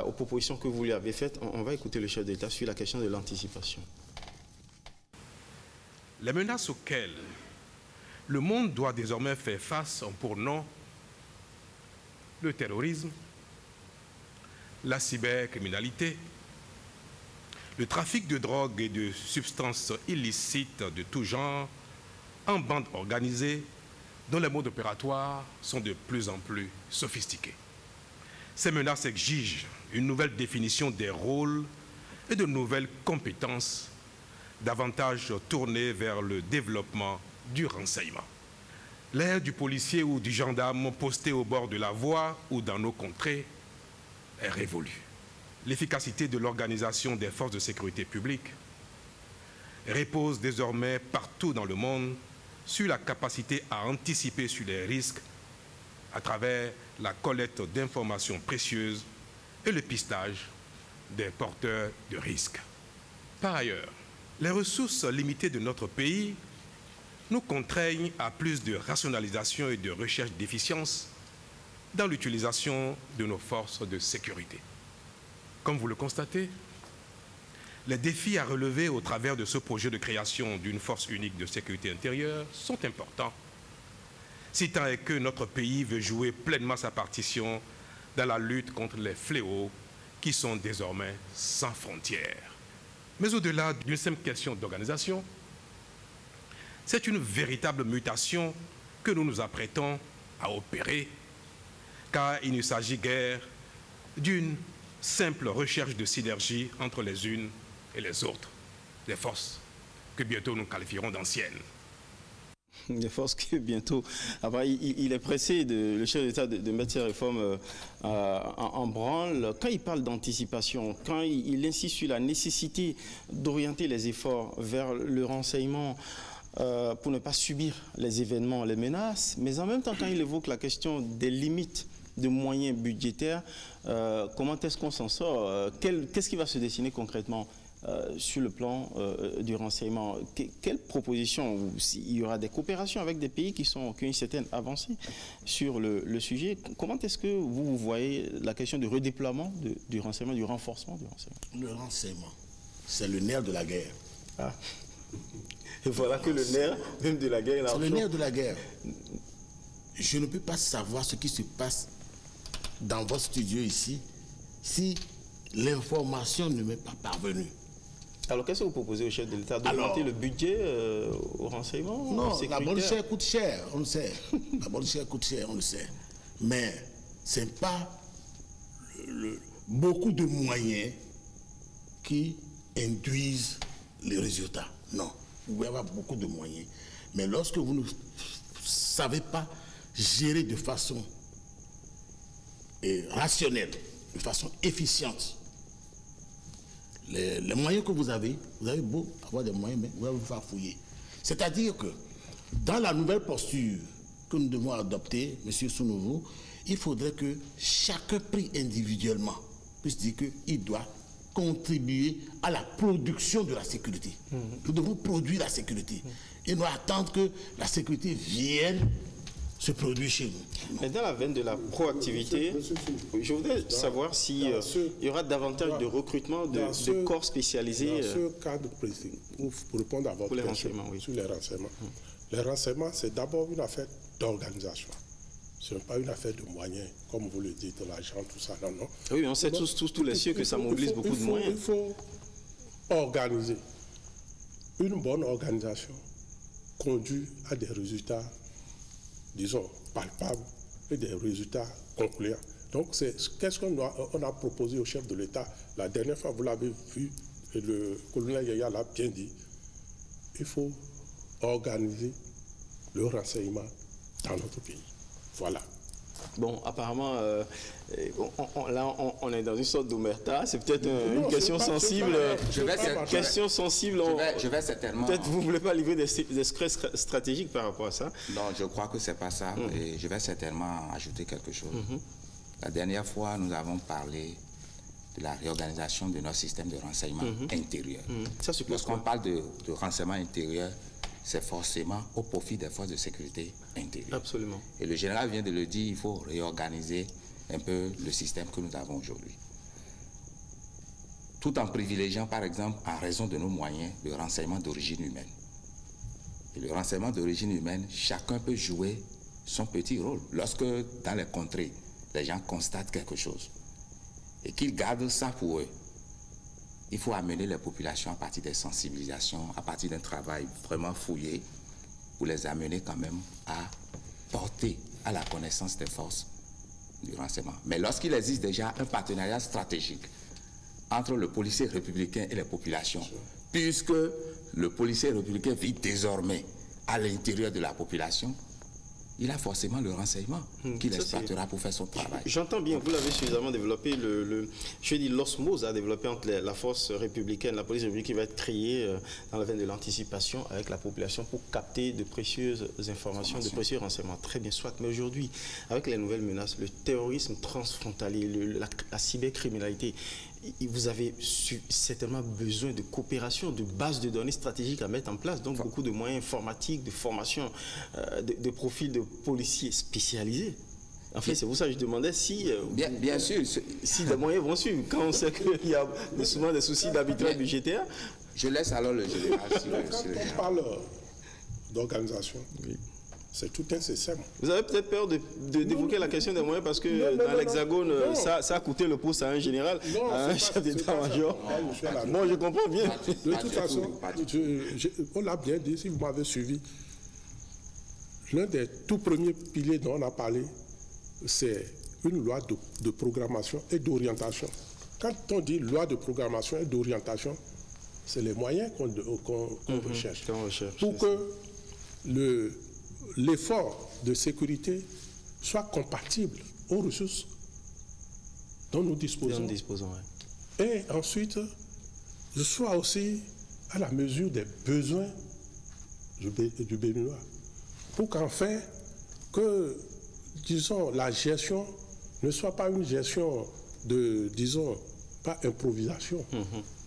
aux propositions que vous lui avez faites. On va écouter le chef de l'État sur la question de l'anticipation. Les menaces auxquelles le monde doit désormais faire face ont pour nom le terrorisme, la cybercriminalité, le trafic de drogue et de substances illicites de tout genre en bande organisée dont les modes opératoires sont de plus en plus sophistiqués. Ces menaces exigent une nouvelle définition des rôles et de nouvelles compétences davantage tournées vers le développement du renseignement. L'ère du policier ou du gendarme posté au bord de la voie ou dans nos contrées est révolue. L'efficacité de l'organisation des forces de sécurité publique repose désormais partout dans le monde sur la capacité à anticiper sur les risques à travers la collecte d'informations précieuses et le pistage des porteurs de risques. Par ailleurs, les ressources limitées de notre pays nous contraignent à plus de rationalisation et de recherche d'efficience dans l'utilisation de nos forces de sécurité. Comme vous le constatez, les défis à relever au travers de ce projet de création d'une force unique de sécurité intérieure sont importants, si tant est que notre pays veut jouer pleinement sa partition dans la lutte contre les fléaux qui sont désormais sans frontières. Mais au-delà d'une simple question d'organisation, c'est une véritable mutation que nous nous apprêtons à opérer, car il ne s'agit guère d'une simple recherche de synergie entre les unes et les autres, des forces que bientôt nous qualifierons d'anciennes. Des forces que bientôt... Après, il est pressé, le chef d'État, de mettre ces réformes en branle. Quand il parle d'anticipation, quand il insiste sur la nécessité d'orienter les efforts vers le renseignement pour ne pas subir les événements, les menaces, mais en même temps, quand il évoque la question des limites de moyens budgétaires, comment est-ce qu'on s'en sort? Qu'est-ce qui va se dessiner concrètement sur le plan du renseignement? Quelles propositions? Il y aura des coopérations avec des pays qui ont une certaine avancée sur le sujet. Comment est-ce que vous voyez la question du redéploiement du renseignement, du renforcement du renseignement? Le renseignement, c'est le nerf de la guerre. Ah. Et voilà que le nerf même de la guerre... C'est le nerf de la guerre. Je ne peux pas savoir ce qui se passe dans votre studio ici si l'information ne m'est pas parvenue. Alors, qu'est-ce que vous proposez au chef de l'État? D'augmenter le budget au renseignement? Non, la bonne chair coûte cher, on le sait. La bonne chair coûte cher, on le sait. Mais ce n'est pas beaucoup de moyens qui induisent les résultats. Non, vous pouvez avoir beaucoup de moyens. Mais lorsque vous ne savez pas gérer de façon rationnelle, de façon efficiente, les moyens que vous avez beau avoir des moyens, mais vous allez vous faire fouiller. C'est-à-dire que dans la nouvelle posture que nous devons adopter, M. Sounouvou, il faudrait que chacun pris individuellement puisse dire qu'il doit contribuer à la production de la sécurité. Nous devons produire la sécurité et non attendre que la sécurité vienne se produire chez nous. Mais dans la veine de la proactivité, je voudrais savoir s'il y aura davantage de recrutement de corps spécialisés. Dans ce cadre précis, pour répondre à votre question sur les renseignements. Les renseignements, c'est d'abord une affaire d'organisation. Ce n'est pas une affaire de moyens, comme vous le dites, l'argent, tout ça. Non, non. Oui, on sait tous les cieux que ça mobilise beaucoup de moyens. Il faut organiser. Une bonne organisation conduit à des résultats, disons, palpables et des résultats concluants. Donc, qu'est-ce qu'on a proposé au chef de l'État? La dernière fois, vous l'avez vu, et le colonel Yaya l'a bien dit, il faut organiser le renseignement dans notre pays. Voilà. Bon, apparemment, là, on est dans une sorte d'omerta. C'est peut-être une question sensible. Je vais certainement... Peut-être vous ne voulez pas livrer des secrets stratégiques par rapport à ça. Non, je crois que ce n'est pas ça. Et je vais certainement ajouter quelque chose. La dernière fois, nous avons parlé de la réorganisation de notre système de renseignement intérieur. Lorsqu'on parle de renseignement intérieur, c'est forcément au profit des forces de sécurité intérieure. Absolument. Et le général vient de le dire, il faut réorganiser un peu le système que nous avons aujourd'hui. Tout en privilégiant, par exemple, en raison de nos moyens, le renseignement d'origine humaine. Et le renseignement d'origine humaine, chacun peut jouer son petit rôle. Lorsque, dans les contrées, les gens constatent quelque chose et qu'ils gardent ça pour eux, il faut amener les populations à partir des sensibilisations, à partir d'un travail vraiment fouillé, pour les amener quand même à porter à la connaissance des forces du renseignement. Mais lorsqu'il existe déjà un partenariat stratégique entre le policier républicain et les populations, puisque le policier républicain vit désormais à l'intérieur de la population, il a forcément le renseignement qu'il exploitera pour faire son travail. J'entends bien, vous l'avez suffisamment développé, l'osmose à développer entre la force républicaine, la police républicaine qui va être créée dans la veine de l'anticipation avec la population pour capter de précieuses informations, de précieux renseignements. Très bien, soit. Mais aujourd'hui, avec les nouvelles menaces, le terrorisme transfrontalier, la cybercriminalité, vous avez certainement besoin de coopération, de bases de données stratégiques à mettre en place, donc beaucoup de moyens informatiques, de formation, de profils de policiers spécialisés. En fait, c'est pour ça que je demandais si, bien sûr, si des moyens vont suivre. Quand on sait qu'il y a souvent des soucis d'arbitrage budgétaire. Je laisse alors le général. Quand on parle d'organisation, C'est tout un système. Vous avez peut-être peur d'évoquer la question des moyens parce que dans l'Hexagone, ça a coûté le poste à un général, à un chef d'état-major. Bon, je comprends bien. De toute façon, on l'a bien dit, si vous m'avez suivi, l'un des tout premiers piliers dont on a parlé, c'est une loi de programmation et d'orientation. Quand on dit loi de programmation et d'orientation, c'est les moyens qu'on recherche. Pour que l'effort de sécurité soit compatible aux ressources dont nous disposons. Et ensuite, soit aussi à la mesure des besoins du Béninois. Pour qu'enfin, disons, la gestion ne soit pas une gestion de, disons, pas improvisation.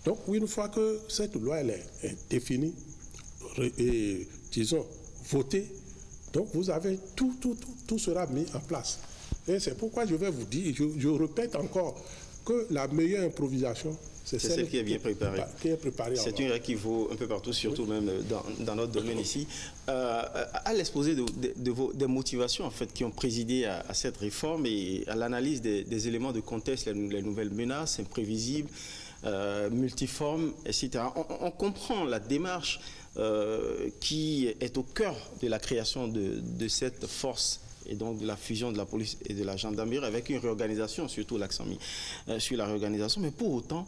Donc, une fois que cette loi elle est définie et, disons, votée, donc vous avez tout sera mis en place. Et c'est pourquoi je vais vous dire, je répète encore, que la meilleure improvisation, c'est celle qui est bien préparée. C'est une règle qui vaut un peu partout, surtout même dans notre domaine ici. À l'exposé des motivations en fait, qui ont présidé à cette réforme et à l'analyse des éléments de contexte, les nouvelles menaces imprévisibles, multiformes, etc. On comprend la démarche qui est au cœur de la création de cette force et donc de la fusion de la police et de la gendarmerie avec une réorganisation, surtout l'accent mis sur la réorganisation. Mais pour autant,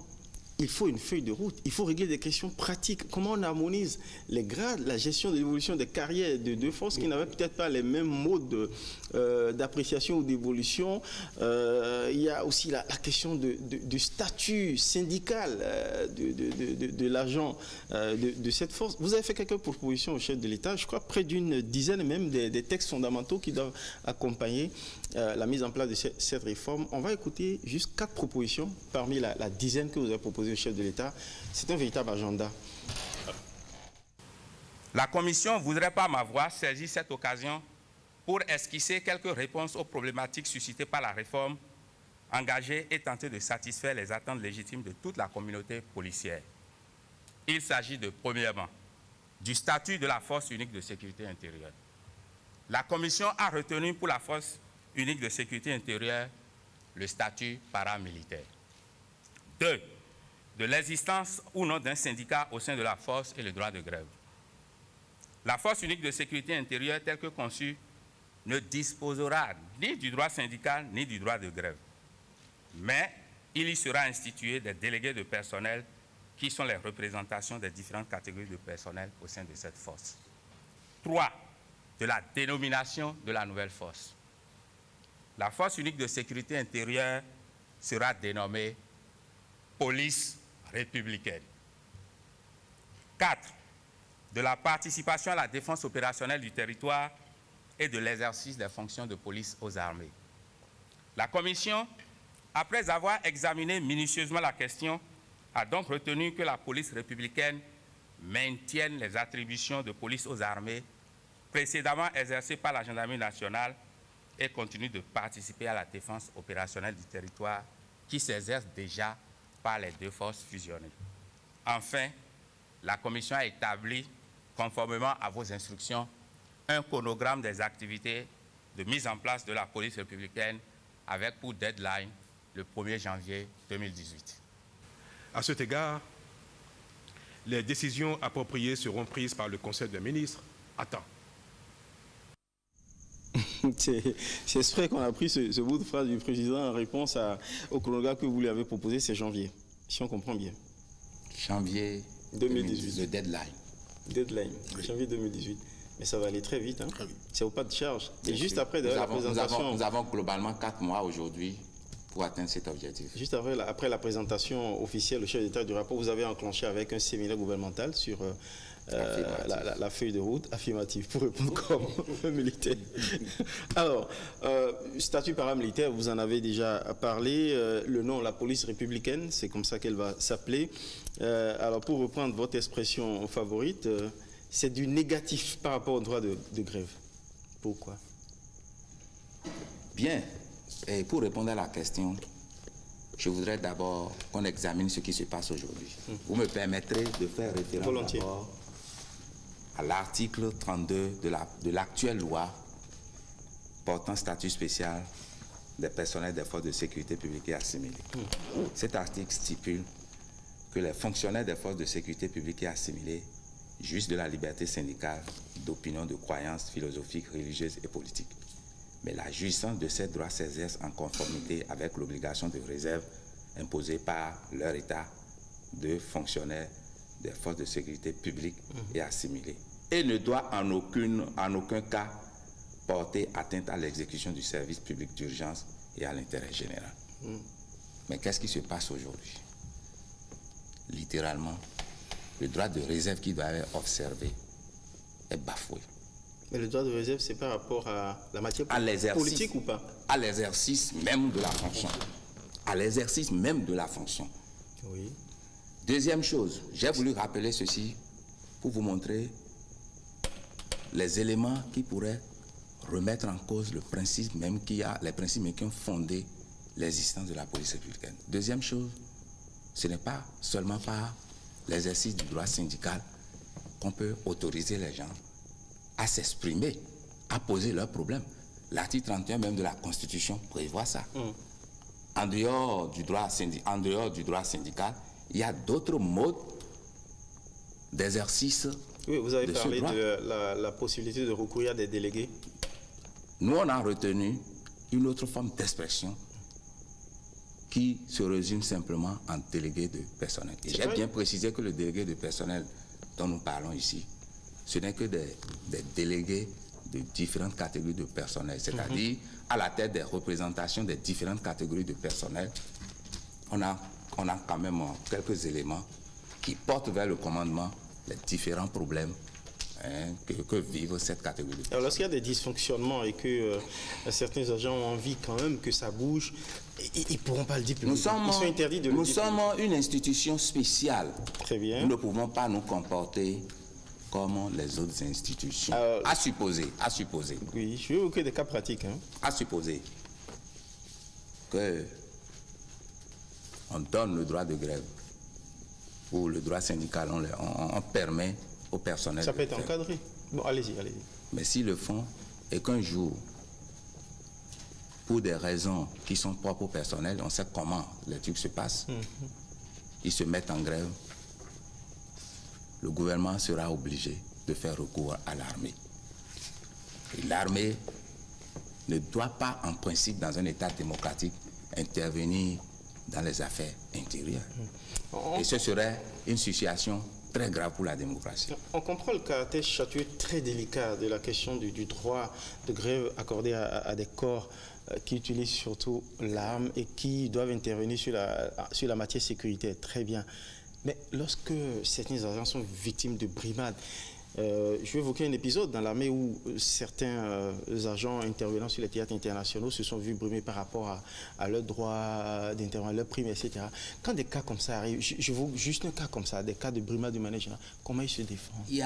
il faut une feuille de route, il faut régler des questions pratiques. Comment on harmonise les grades, la gestion de l'évolution des carrières de deux forces qui n'avaient peut-être pas les mêmes modes d'appréciation ou d'évolution. Il y a aussi la question du statut syndical de l'agent de cette force. Vous avez fait quelques propositions au chef de l'État, je crois près d'une dizaine même des textes fondamentaux qui doivent accompagner la mise en place de cette réforme. On va écouter juste 4 propositions parmi la dizaine que vous avez proposées au chef de l'État. C'est un véritable agenda. La Commission voudrait par ma voix saisir cette occasion pour esquisser quelques réponses aux problématiques suscitées par la réforme, engagée et tenter de satisfaire les attentes légitimes de toute la communauté policière. Il s'agit de, premièrement, du statut de la force unique de sécurité intérieure. La Commission a retenu pour la force unique de sécurité intérieure le statut paramilitaire. 2. De l'existence ou non d'un syndicat au sein de la force et le droit de grève. La force unique de sécurité intérieure telle que conçue ne disposera ni du droit syndical ni du droit de grève. Mais il y sera institué des délégués de personnel qui sont les représentations des différentes catégories de personnel au sein de cette force. 3. De la dénomination de la nouvelle force. La force unique de sécurité intérieure sera dénommée police républicaine. 4. De la participation à la défense opérationnelle du territoire et de l'exercice des fonctions de police aux armées. La Commission, après avoir examiné minutieusement la question, a donc retenu que la police républicaine maintienne les attributions de police aux armées précédemment exercées par la gendarmerie nationale et continue de participer à la défense opérationnelle du territoire qui s'exerce déjà par les deux forces fusionnées. Enfin, la Commission a établi, conformément à vos instructions, un chronogramme des activités de mise en place de la police républicaine avec pour deadline le 1er janvier 2018. À cet égard, les décisions appropriées seront prises par le Conseil des ministres à temps. C'est vrai qu'on a pris ce bout de phrase du président en réponse au chronogramme que vous lui avez proposé, c'est janvier, si on comprend bien. Janvier 2018, le deadline. Deadline, oui. Janvier 2018. Mais ça va aller très vite, hein. C'est au pas de charge. Et juste après la présentation... Nous avons globalement 4 mois aujourd'hui pour atteindre cet objectif. Juste après la présentation officielle, le chef d'État du rapport, vous avez enclenché avec un séminaire gouvernemental sur la feuille de route affirmative, pour répondre comme un militaire. Alors, statut paramilitaire, vous en avez déjà parlé. Le nom, la police républicaine, c'est comme ça qu'elle va s'appeler. Alors, pour reprendre votre expression favorite, c'est du négatif par rapport au droit de grève. Pourquoi? Bien. Et pour répondre à la question, je voudrais d'abord qu'on examine ce qui se passe aujourd'hui. Vous me permettrez de faire référence d'abord à l'article 32 de l'actuelle loi portant statut spécial des personnels des forces de sécurité publique et assimilés. Cet article stipule que les fonctionnaires des forces de sécurité publique et assimilés jouissent de la liberté syndicale, d'opinion, de croyances philosophiques, religieuses et politiques. Mais la jouissance de ces droits s'exerce en conformité avec l'obligation de réserve imposée par leur état de fonctionnaire des forces de sécurité publique et assimilés, et ne doit en aucun cas porter atteinte à l'exécution du service public d'urgence et à l'intérêt général. Mais qu'est-ce qui se passe aujourd'hui? Littéralement, le droit de réserve qui doit être observé est bafoué. Mais le droit de réserve, c'est par rapport à la matière politique ou pas? À l'exercice même de la fonction. À l'exercice même de la fonction. Oui. Deuxième chose, j'ai voulu rappeler ceci pour vous montrer les éléments qui pourraient remettre en cause le principe même les principes qui ont fondé l'existence de la police républicaine. Deuxième chose, ce n'est pas seulement par l'exercice du droit syndical qu'on peut autoriser les gens à s'exprimer, à poser leurs problèmes. L'article 31 même de la Constitution prévoit ça. En dehors du droit syndical, il y a d'autres modes d'exercice. Oui, vous avez parlé de la possibilité de recourir à des délégués. Nous, on a retenu une autre forme d'expression qui se résume simplement en délégué de personnel. Et j'ai bien précisé que le délégué de personnel dont nous parlons ici, ce n'est que des délégués de différentes catégories de personnel, c'est-à-dire à la tête des représentations des différentes catégories de personnel, on a quand même quelques éléments qui portent vers le commandement les différents problèmes que vivent cette catégorie de personnel. Alors lorsqu'il y a des dysfonctionnements et que certains agents ont envie quand même que ça bouge, ils ne pourront pas le dire publiquement. Ils sont interdits de le dire. Nous sommes une institution spéciale. Très bien. Nous ne pouvons pas nous comporter comme les autres institutions. À supposer. Oui, je vais évoquer des cas pratiques. À supposer que on donne le droit de grève ou le droit syndical, on permet au personnel. Ça peut être encadré. Bon, allez-y. Mais s'ils le font et qu'un jour, pour des raisons qui sont propres au personnel, on sait comment les trucs se passent, ils se mettent en grève, le gouvernement sera obligé de faire recours à l'armée. Et l'armée ne doit pas, en principe, dans un État démocratique, intervenir dans les affaires intérieures. Et ce serait une situation très grave pour la démocratie. On comprend le caractère chatouilleux très délicat de la question du droit de grève accordé à des corps qui utilisent surtout l'arme et qui doivent intervenir sur la matière sécuritaire. Très bien. Mais lorsque certains agents sont victimes de brimades, je vais évoquer un épisode dans l'armée où certains agents intervenant sur les théâtres internationaux se sont vus brimés par rapport à leur droit d'intervention, leur prime, etc. Quand des cas comme ça arrivent, je veux juste un cas comme ça, des cas de brimade de manière générale, comment ils se défendent? Il y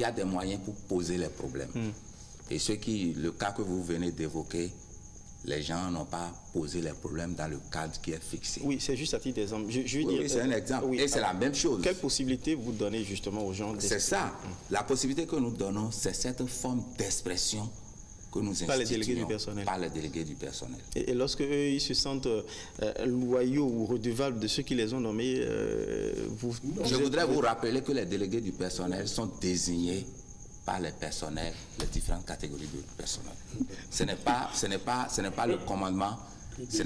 a des moyens pour poser les problèmes. Et le cas que vous venez d'évoquer, les gens n'ont pas posé les problèmes dans le cadre qui est fixé. Oui, c'est juste à titre d'exemple. Oui, c'est un exemple. Oui, et c'est la même chose. Quelle possibilité vous donnez justement aux gens? C'est ça. La possibilité que nous donnons, c'est cette forme d'expression que nous instituons. Par les délégués du personnel. Par les délégués du personnel. Et lorsque eux, ils se sentent loyaux ou redevables de ceux qui les ont nommés, Je voudrais vous rappeler que les délégués du personnel sont désignés par les personnels, les différentes catégories de personnel. Ce n'est pas le commandement, ce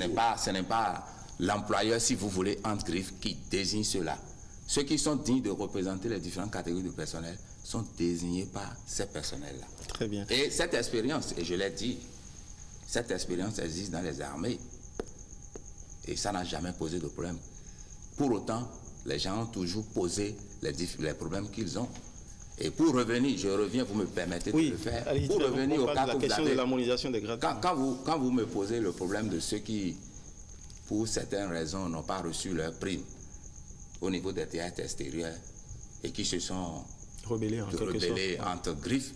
n'est pas l'employeur, si vous voulez, entre griffes, qui désigne cela. Ceux qui sont dignes de représenter les différentes catégories de personnel sont désignés par ces personnels-là. Très bien. Et cette expérience, et je l'ai dit, cette expérience existe dans les armées. Et ça n'a jamais posé de problème. Pour autant, les gens ont toujours posé les problèmes qu'ils ont. Et pour revenir, vous me permettez de le faire. Pour revenir au cas de la question de l'harmonisation des grades. Quand vous me posez le problème de ceux qui, pour certaines raisons, n'ont pas reçu leur prime au niveau des théâtres extérieurs et qui se sont rebellés entre griffes,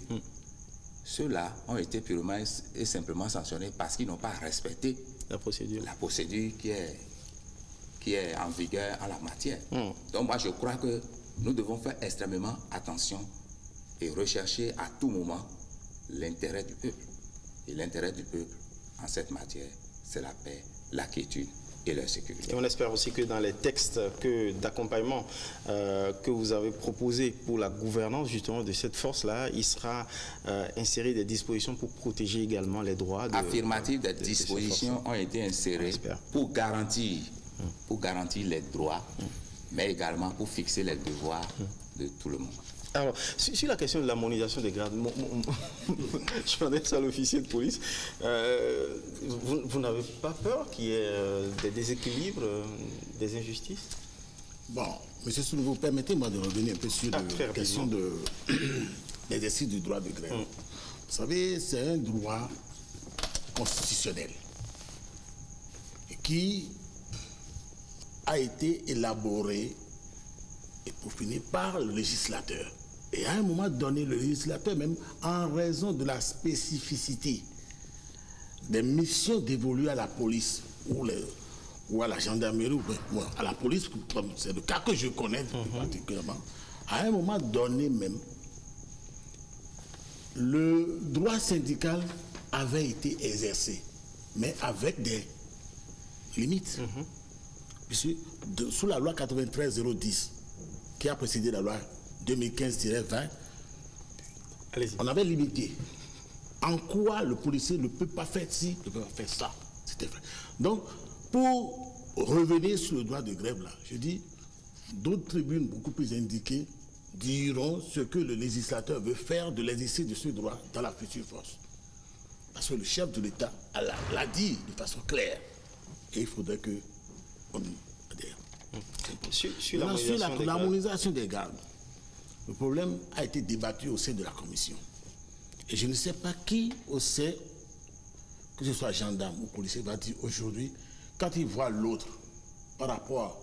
ceux-là ont été purement et simplement sanctionnés parce qu'ils n'ont pas respecté la procédure qui est en vigueur en la matière. Donc moi je crois que nous devons faire extrêmement attention et rechercher à tout moment l'intérêt du peuple. Et l'intérêt du peuple, en cette matière, c'est la paix, la quiétude et la sécurité. Et on espère aussi que dans les textes d'accompagnement que vous avez proposés pour la gouvernance justement de cette force-là, il sera inséré des dispositions pour protéger également les droits. Affirmatif, des dispositions ont été insérées pour garantir les droits, mais également pour fixer les devoirs de tout le monde. Alors, sur la question de l'harmonisation des grades, je m'adresse à l'officier de police. Vous n'avez pas peur qu'il y ait des déséquilibres, des injustices? Bon, monsieur Souleveau, permettez-moi de revenir un peu sur la question de l'exercice du droit de grève. Vous savez, c'est un droit constitutionnel qui a été élaboré et peaufiné par le législateur. Et à un moment donné, le législateur, même en raison de la spécificité des missions dévolues à la police ou à la gendarmerie ou à la police, comme c'est le cas que je connais particulièrement, à un moment donné même, le droit syndical avait été exercé, mais avec des limites. Puisque sous la loi 93-010, qui a précédé la loi 2015-20, on avait limité en quoi le policier ne peut pas faire ci, ne peut pas faire ça. C'était vrai. Donc, pour revenir sur le droit de grève, là, je dis, d'autres tribunes beaucoup plus indiquées diront ce que le législateur veut faire de l'exercice de ce droit dans la future force. Parce que le chef de l'État l'a dit de façon claire. Et il faudrait que on adhère. Sur l'harmonisation des gardes, le problème a été débattu au sein de la commission. Et je ne sais pas qui au sein, que ce soit gendarme ou policier, va dire aujourd'hui, quand il voit l'autre par rapport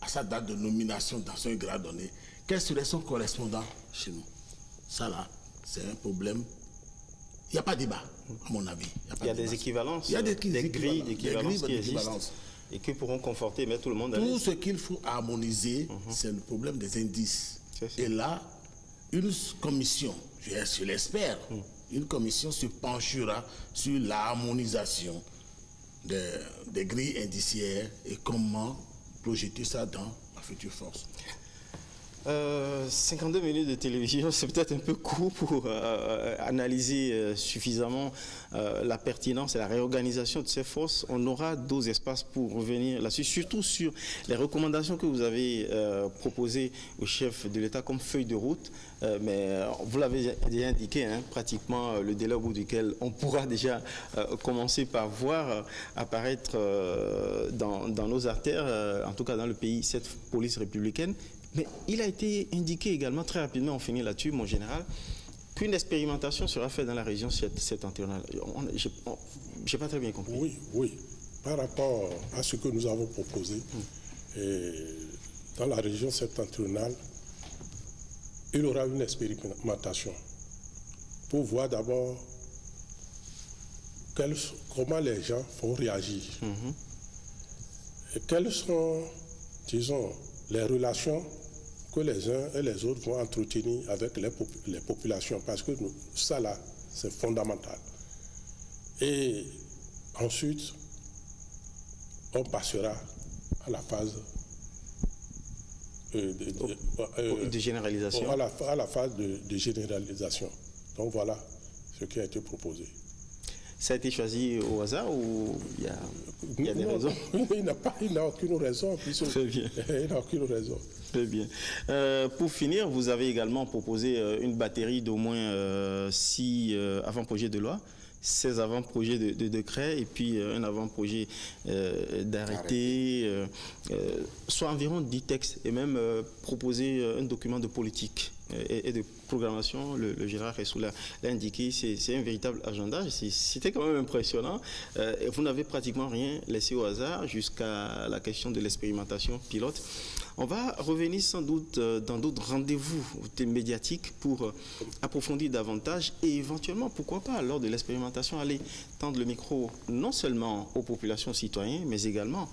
à sa date de nomination dans un grade donné, quel serait son correspondant chez nous? Ça là, c'est un problème. Il n'y a pas de débat, à mon avis. Il y a des équivalences, il y a des grilles d'équivalence qui existent et qui pourront conforter, mettre tout le monde à l'aise. Tout ce qu'il faut harmoniser, c'est le problème des indices. Et là, une commission, je l'espère, une commission se penchera sur l'harmonisation des grilles indiciaires et comment projeter ça dans la future force. 52 minutes de télévision, c'est peut-être un peu court pour analyser suffisamment la pertinence et la réorganisation de ces forces. On aura d'autres espaces pour revenir là-dessus, surtout sur les recommandations que vous avez proposées au chef de l'État comme feuille de route. Mais vous l'avez déjà indiqué, hein, pratiquement le délai au bout duquel on pourra déjà commencer par voir apparaître dans nos artères, en tout cas dans le pays, cette police républicaine. Mais il a été indiqué également, très rapidement, on finit là-dessus, mon général, qu'une expérimentation sera faite dans la région septentrionale. Je n'ai pas très bien compris. Oui. Par rapport à ce que nous avons proposé, dans la région septentrionale, il y aura une expérimentation pour voir d'abord comment les gens vont réagir. Et quelles sont, disons, les relations que les uns et les autres vont entretenir avec les populations, parce que ça là, c'est fondamental. Et ensuite, on passera à la phase de généralisation. À la phase de généralisation. Donc voilà ce qui a été proposé. Ça a été choisi au hasard ou il y a des raisons? Il n'a aucune raison. Très bien. Il n'a aucune raison. Très bien. Pour finir, vous avez également proposé une batterie d'au moins 6 avant-projets de loi, 16 avant-projets de décret et puis un avant-projet d'arrêté, soit environ 10 textes et même proposer un document de politique et de programmation. Le général Ressoula l'a indiqué, c'est un véritable agenda. C'était quand même impressionnant. Vous n'avez pratiquement rien laissé au hasard jusqu'à la question de l'expérimentation pilote. On va revenir sans doute dans d'autres rendez-vous médiatiques pour approfondir davantage et éventuellement, pourquoi pas, lors de l'expérimentation, aller tendre le micro non seulement aux populations citoyennes, mais également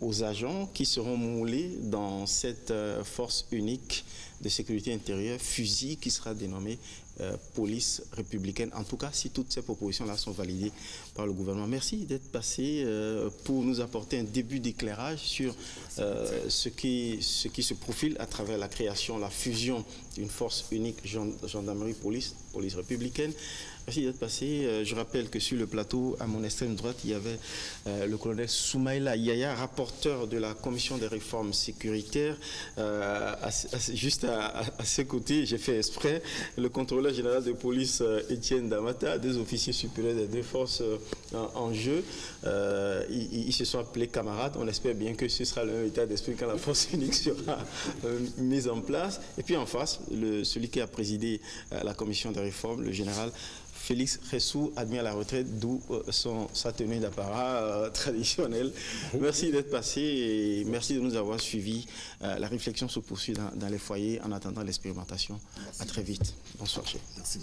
aux agents qui seront moulés dans cette force unique de sécurité intérieure, FUSI, qui sera dénommée police républicaine, en tout cas si toutes ces propositions-là sont validées par le gouvernement. Merci d'être passé pour nous apporter un début d'éclairage sur ce qui se profile à travers la création, la fusion d'une force unique gendarmerie-police, police républicaine. Merci d'être passé. Je rappelle que sur le plateau, à mon extrême droite, il y avait le colonel Soumaïla Yaya, rapporteur de la commission des réformes sécuritaires. Juste à ses côtés, j'ai fait exprès, le contrôleur général de police Étienne Damata, deux officiers supérieurs des deux forces en jeu. Ils se sont appelés camarades. On espère bien que ce sera le même état d'esprit quand la force unique sera mise en place. Et puis en face, celui qui a présidé la commission des réformes, le général Félix Ressou, admis à la retraite, d'où sa tenue d'apparat traditionnelle. Merci d'être passé et merci de nous avoir suivis. La réflexion se poursuit dans les foyers en attendant l'expérimentation. À très vite. Bonsoir, chef. Merci.